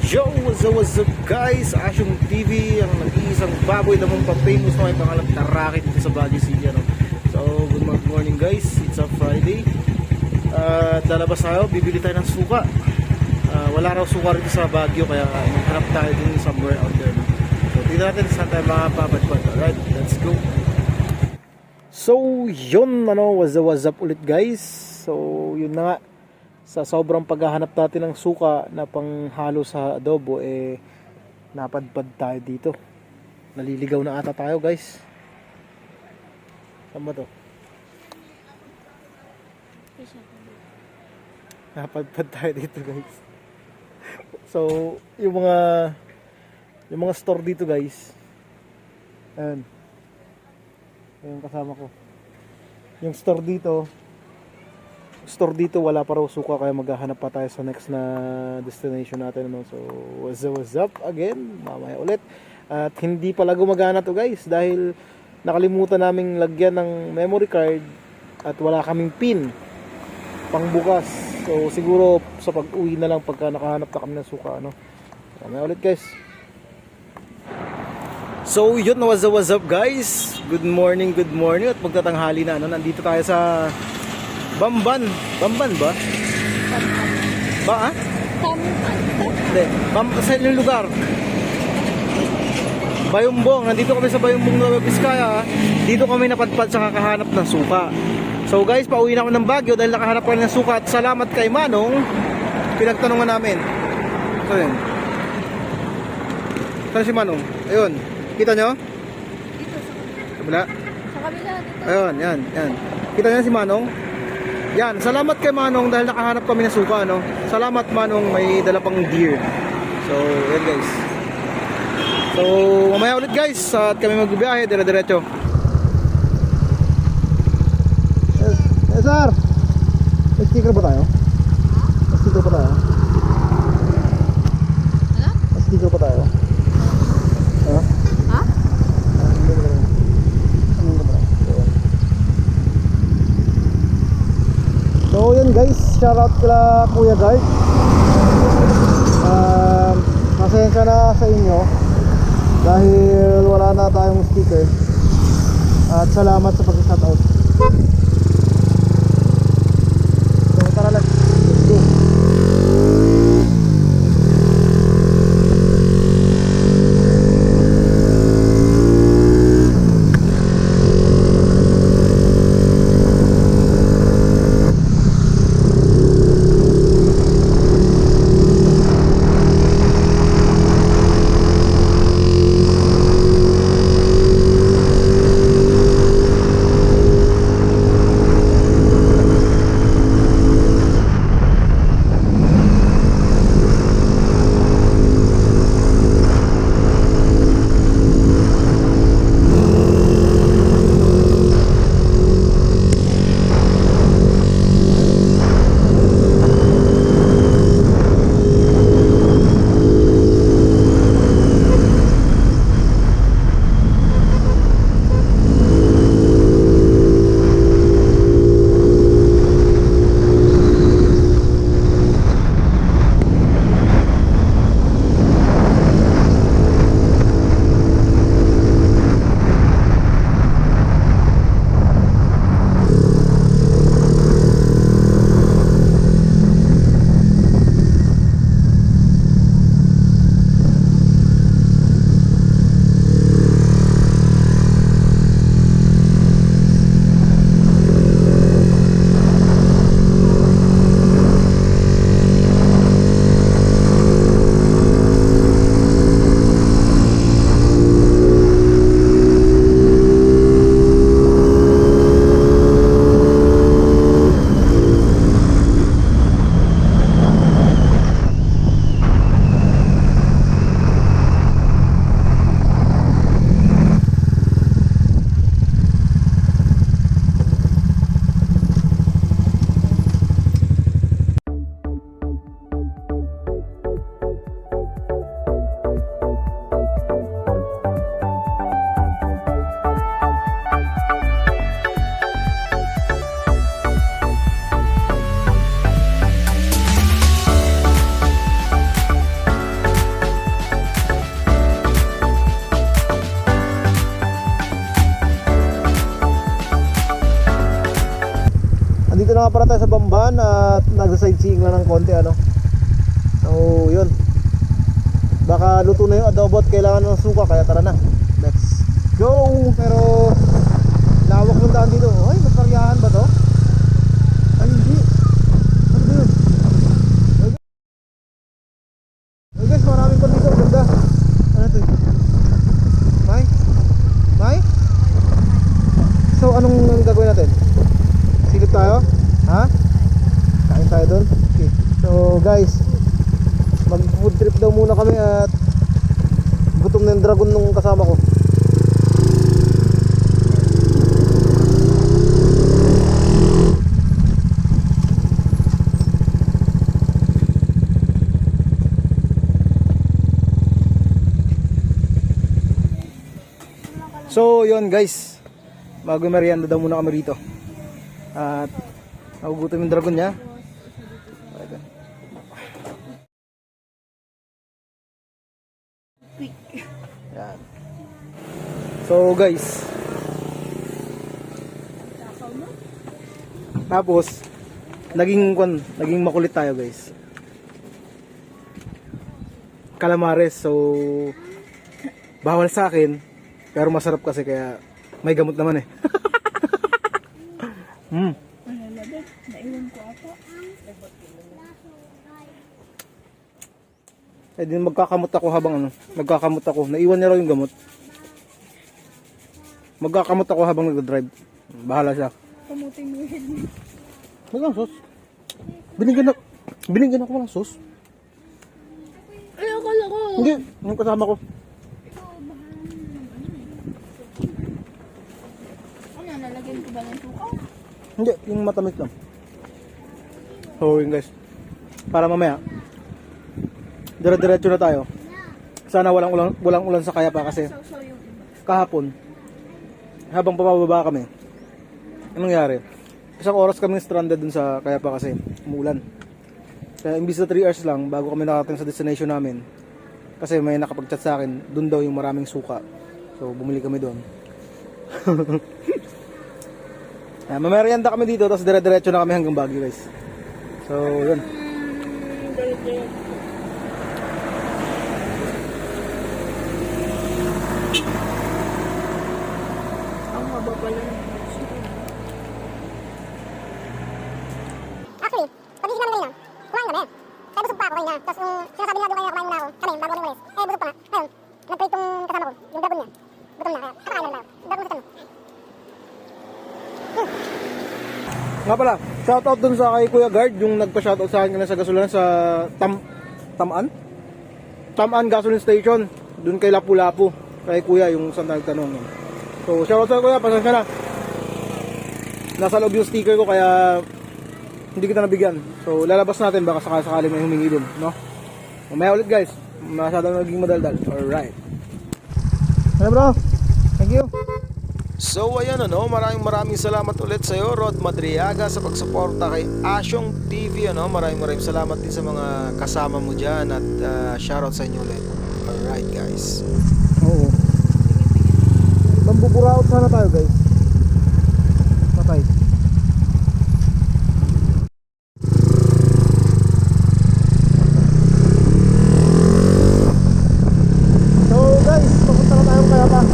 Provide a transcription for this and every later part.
Yo, what's up guys? Asyong TV, ang nag-iisang baboy na mong pa-famous na may pangalang Taraki dito sa Baguio City, ano? So, good morning guys, it's a Friday. Lalabas tayo, bibili tayo ng suka. Wala raw suka rito sa Baguio, kaya maghanap tayo din somewhere out there, no? So, tignan natin saan tayo makapapadpad. Alright, let's go. So, yun, what's up ulit guys. So, yun na nga. Sa sobrang paghahanap natin ng suka na panghalo sa adobo, napadpad tayo dito. Naliligaw na ata tayo guys. Saan ba to? Napadpad tayo dito guys. So yung mga store dito guys, ayan, yung kasama ko, yung store dito wala pa raw suka, kaya maghahanap pa tayo sa next na destination natin, no? So what's up again, mamaya ulit. At hindi pala gumagana to guys dahil nakalimutan naming lagyan ng memory card at wala kaming pin pangbukas. So siguro sa pag-uwi na lang pagka nakahanap na kami ng suka, no? Mamaya ulit guys. So yun, what's up guys, good morning at magtatanghali na, no? Nandito tayo sa Bamban ba? Ba? Hindi, sa inyong lugar. Bayumbong, nandito kami sa Bayumbong, Nueva Vizcaya. Dito kami napadpad sa kakahanap ng suka. So guys, pauwi na ako ng Baguio dahil nakahanap kami ng suka. At salamat kay Manong, pinagtanungan namin. So yun, saan si Manong? Ayun, kita nyo? Dito sa kabila. Sa kabila dito. Ayun, yan. Kita nyo si Manong? Yan, salamat kay Manong dahil nakahanap kami ng suka, no? Salamat Manong, may dala pang deer. So, yan guys. So, mamaya ulit guys, at kami magbibiyahe, dire-diretso. Yes, sir! May sticker ba tayo? May sticker pa tayo? Ano? May sticker pa tayo? Ano? Ha? So yun guys, shoutout kila Kuya Guard. Pasensya na sa inyo dahil wala na tayong sticker. At salamat sa pag-shoutout. So tara, let's go. na nga pala tayo sa Bamban at nagsa-sightseeing lang ng konti ano. So yun, baka luto na yung adobo at kailangan ng suka, kaya tara na, let's go. Pero lawak ng daan dito. Ay, magkaryahan ba to? Ay, hindi. Ano ba yun? Ay guys, maraming pa dito. Ganda. Ano to? May? May? So anong gagawin natin? Silip tayo? Ha? Kain tayo doon? Okay. So guys, mag food trip daw muna kami at gutom na yung dragon nung kasama ko. So yun guys, mag-merienda daw muna kami rito. At nagugutom yung dragon niya. Yan. So guys, tapos naging makulit tayo guys. Calamares, so bawal sa akin. Pero masarap kasi kaya may gamot naman eh. Naiwan ko ako. Eh din magkakamot ako habang ano, nagkakamot ako. Naiwan niya raw yung gamot. Magkakamot ako habang nagda-drive. Bahala siya. Kamutin mo yung head mo. Walang sos. Binigyan ako ng sos. Ay, akala ko. Hindi, yung kasama ko. Ano, nalagyan ko ba ng suka? Hindi, yung matamis lang. So yun guys, para mamaya dire-diretso na tayo. Sana walang ulan sa Kayapa kasi So yung iba. kahapon habang pababa kami, anong nangyari? Isang oras kami stranded dun sa Kayapa kasi umuulan. Kaya imbis na 3 hours lang bago kami nakarating sa destination namin, kasi may nakapag-chat sa akin, dun daw yung maraming suka. So bumili kami doon. Mamerienda kami dito, tapos dire-diretso na kami hanggang Baguio guys. So yun. Ang haba pala ng Actually, pag-isip namin kanina, kumain kami. Kaya busog pa ako kanina. Tapos yung sinasabi nila doon kanina kumain muna ako. Kami, bago kami umalis. Eh, busog pa nga. Ayun, nag-plate yung kasama ko. Yung dragon niya. Gutom na. Kaya kakain lang tayo. Dragon sa tanong. Nga pala, shoutout dun sa kay Kuya Guard, yung nagpa-shoutout sa akin kanina sa gasolina sa Tamaan Gasoline Station, dun kay Lapu-Lapu, kay Kuya yung saan nagtanong. So shoutout sa Kuya, pasensya na. Nasa loob yung sticker ko kaya hindi kita nabigyan. So lalabas natin baka sakali may humingi dun, no? Mamaya ulit guys, masyadong naging madaldal. Alright. Hello bro, thank you. So ayan ano, maraming salamat ulit sa iyo Rod Madriaga sa pagsuporta kay Asyong TV ano. Maraming salamat din sa mga kasama mo diyan at shoutout sa inyo ulit. Alright guys. Oo. Mambuburaot sana tayo guys. Patay. So guys, papunta na tayo kaya pa.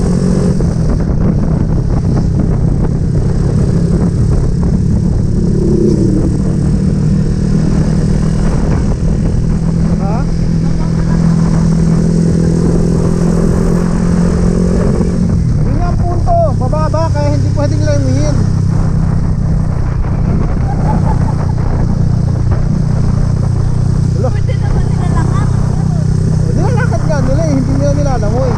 Nilalakad nga nila eh, hindi nila nilalangoy.